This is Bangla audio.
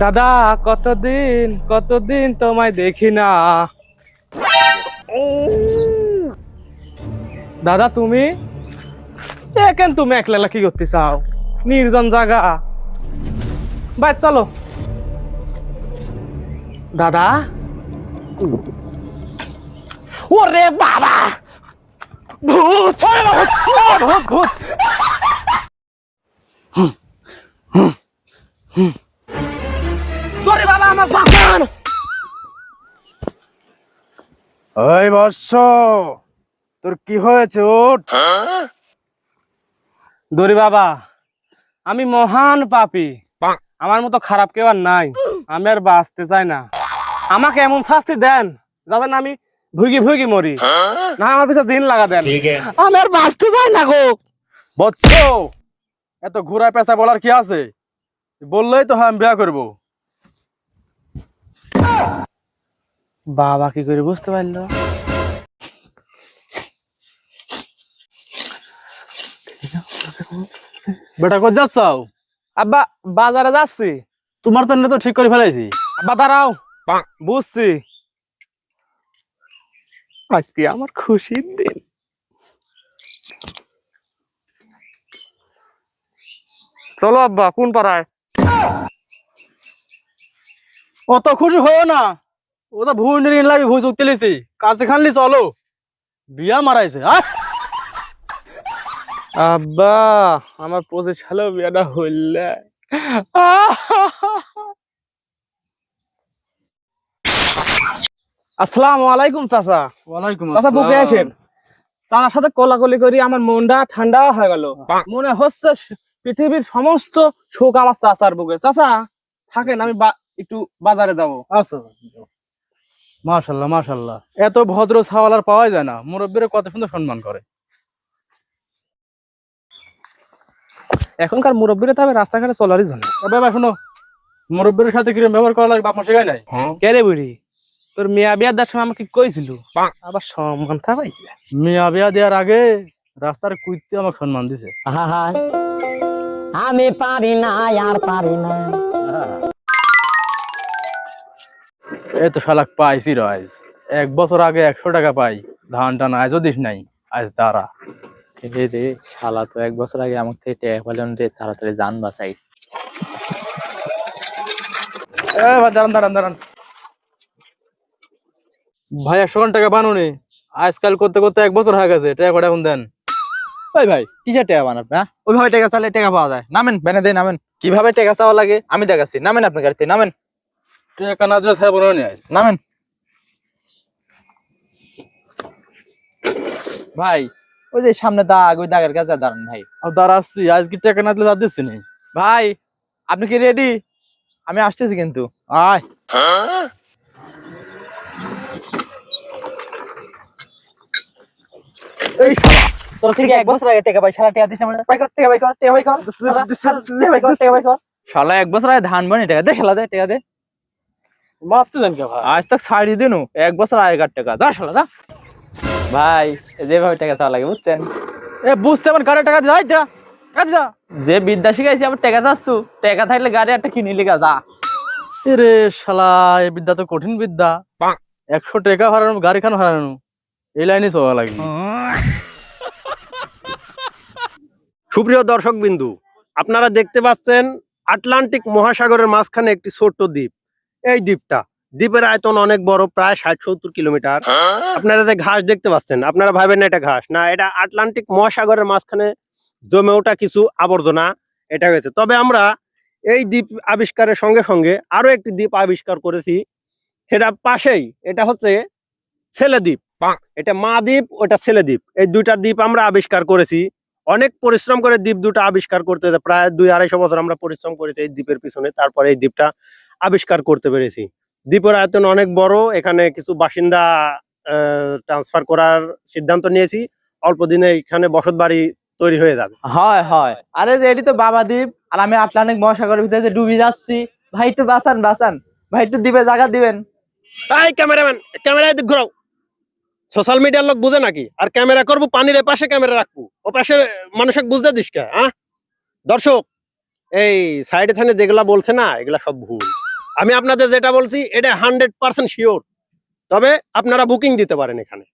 দাদা, কতদিন কতদিন তোমায় দেখি না। দাদা তুমি কেন তুমি একলা কি করতে চাও? নির্জন জায়গা, বাই চলো। দাদা, ওরে বাবা, ভূত ভূত ভূত। ওরে বাবা, আমার বাঁচান। ওই বৎস, তোর কি হয়েছে? ওঠ। দরি বাবা, আমি মহান পাপী। আমার মতো খারাপ কেউ আর নাই। আমি আর বাঁচতে চাই না। আমাকে এমন শাস্তি দেন যাতে না আমি ভুগি ভুগি মরি, না আমার পিছনে দিন লাগা দেন। আমি আর বাঁচতে চাই না গো। বৎস, এত ঘুরা পেঁচা বলার কি আছে? বললেই তো হ্যাঁ আমি বিয়া করবো। বাবা কি করে বুঝতে পারলো? বেটা কোথায় যাচ্ছাও? আব্বা, বাজারে যাচ্ছি। তোমার তো তো ঠিক করে ফেলাইছি। আব্বা দাঁড়াও, বুঝছি আজকে আমার খুশির দিন। চলো আব্বা, কোন পাড়ায়? অত খুশি হয়েও না, ও তো ভুই নিয়ে লাগবে, ভুই চুক্তি লিছি। কাছে খানলি চলো, বিয়া মারাইছে। আব্বা, আমার 25 সালেও বিয়েটা হইলে। আসসালামু আলাইকুম চাচা। ওয়ালাইকুম চাচা বুকে আসেন। চাচার সাথে কোলাকুলি করি আমার মনটা ঠান্ডা হয়ে গেল। মনে হচ্ছে পৃথিবীর সমস্ত সুখ আমার চাচার বুকে। চাচা থাকেন, আমি একটু বাজারে যাব। আচ্ছা, মাশাল্লাহ মাশাল্লাহ, এত ভদ্র ছাওয়ালার পাওয়া যায় না। মুরব্বীরা কত সুন্দর সম্মান করে। এখনকার মুরব্বীরা তবে রাস্তাঘাটে চলারই জন্য। বাবা শোনো, মুরব্বীর সাথে কিরকম ব্যবহার করা লাগে বাপ মা শেখায় নাই? কে রে বুড়ি, তোর মিয়া বিয়ার দেওয়ার সময় আমাকে কইছিল, আবার সম্মান খাওয়াইছে। মিয়া বিয়া দেওয়ার আগে রাস্তার কুইতে আমাকে সম্মান দিছে। আমি পারি না, আর পারি না। এই তো শালাক পাইছি রাইজ। 1 বছর আগে 100 টাকা পাই, ধান টান আজও দিস নাই। আজ দাঁড়া, রে শালা তো 1 বছর আগে আমার থেকে টাকা পাইলাম রে, তাড়াতাড়ি জান বাঁচাই। ভাই দাঁড়ান দাঁড়ান দাঁড়ান ভাই, 100 টাকা বানুনি। আজকাল করতে করতে 1 বছর হয়ে গেছে, টাকা কটা এখন দেন। ওই ভাই কিসের টাকা বানাব না? ওইভাবে টাকা চাইলে টাকা পাওয়া যায়? নামেন, বেনে দেয় নামেন। কিভাবে টাকা চাওয়া লাগে আমি দেখাচ্ছি। নামেন, আপনার গাড়িতে নামেন, টাকা না দিলে ছাড়া বলে নিয়ে নামেন। ভাই ওই যে সামনে দাগ, ওই দাগের কাছে দাঁড়ান ভাই। দাঁড়াচ্ছি। আজকে টাকা না দিলে দিচ্ছি নি। ভাই আপনি কি রেডি? আমি আসতেছি কিন্তু। আয় এই শালা তোর থেকে 1 বছর আগে টাকা পাই, শালা টাকা দিস না মানে? বাই কর টাকা, বাই কর টাকা, বাই কর বাই কর টাকা, বাই কর। শালা 1 বছর আগে ধান বনে টাকা দে, শালা দে টাকা দে। মাপতে দেন কে ভাই? আজ তক ছাড়ি দিনু 1 বছর আগেকার টাকা। যা শালা যা। ভাই যেভাবে টাকা চাওয়া লাগে বুঝছেন? এ বুঝতে আমার গাড়ি টাকা দিয়ে যা যা। যে বিদ্যা শিখাইছি আবার টাকা চাচ্ছু? টাকা থাকলে গাড়ি একটা কিনে লিগা যা। এরে শালা, এই বিদ্যা তো কঠিন বিদ্যা। 100 টাকা হারানো, গাড়ি খান হারানো, এই লাইনে চলা লাগবে। সুপ্রিয় দর্শক বিন্দু, আপনারা দেখতে পাচ্ছেন আটলান্টিক মহাসাগরের মাঝখানে একটি ছোট্ট দ্বীপ। এই দ্বীপের আয়তন অনেক বড়, প্রায় 60-70 কিলোমিটার। আপনারা যে ঘাস দেখতে পাচ্ছেন, আপনারা ভাবেন না এটা ঘাস, না, এটা আটলান্টিক মহাসাগরের মাঝখানে জমে ওঠা কিছু আবর্জনা এটা হয়েছে। তবে আমরা এই দ্বীপ আবিষ্কারের সঙ্গে সঙ্গে আরো একটি দ্বীপ আবিষ্কার করেছি, সেটা পাশেই। এটা হচ্ছে ছেলে দ্বীপ। এটা মা দ্বীপ, ওটা ছেলে দ্বীপ। এই দুইটা দ্বীপ আমরা আবিষ্কার করেছি। অনেক পরিশ্রম করে দ্বীপ দুটো আবিষ্কার করতে হয়েছে, প্রায় 2-250 বছর আমরা পরিশ্রম করেছি এই দ্বীপের পিছনে, তারপরে এই দ্বীপটা আবিষ্কার করতে পেরেছি। দ্বীপের আয়তন অনেক বড়, এখানে কিছু বাসিন্দা ট্রান্সফার করার সিদ্ধান্ত নিয়েছি। অল্প দিনে এখানে বসত বাড়ি তৈরি হয়ে যাবে। হয় হয়, আরে যে এটি তো বাবা দ্বীপ, আর আমি আটলান্টিক মহাসাগরের ভিতরে যে ডুবে যাচ্ছি। ভাই একটু বাঁচান বাঁচান, ভাই একটু দ্বীপে জায়গা দিবেন। এই ক্যামেরাম্যান, ক্যামেরায় দিক ঘুরাও। সোশ্যাল মিডিয়ার লোক বুঝে নাকি? আর ক্যামেরা করবো পানির পাশে ক্যামেরা রাখবো, ও পাশে মানুষকে বুঝতে দিস কে? দর্শক, এই সাইডে থানে যেগুলা বলছে না, এগুলা সব ভুল। আমি আপনাদের যেটা বলছি এটা 100% শিওর। তবে আপনারা বুকিং দিতে পারেন এখানে।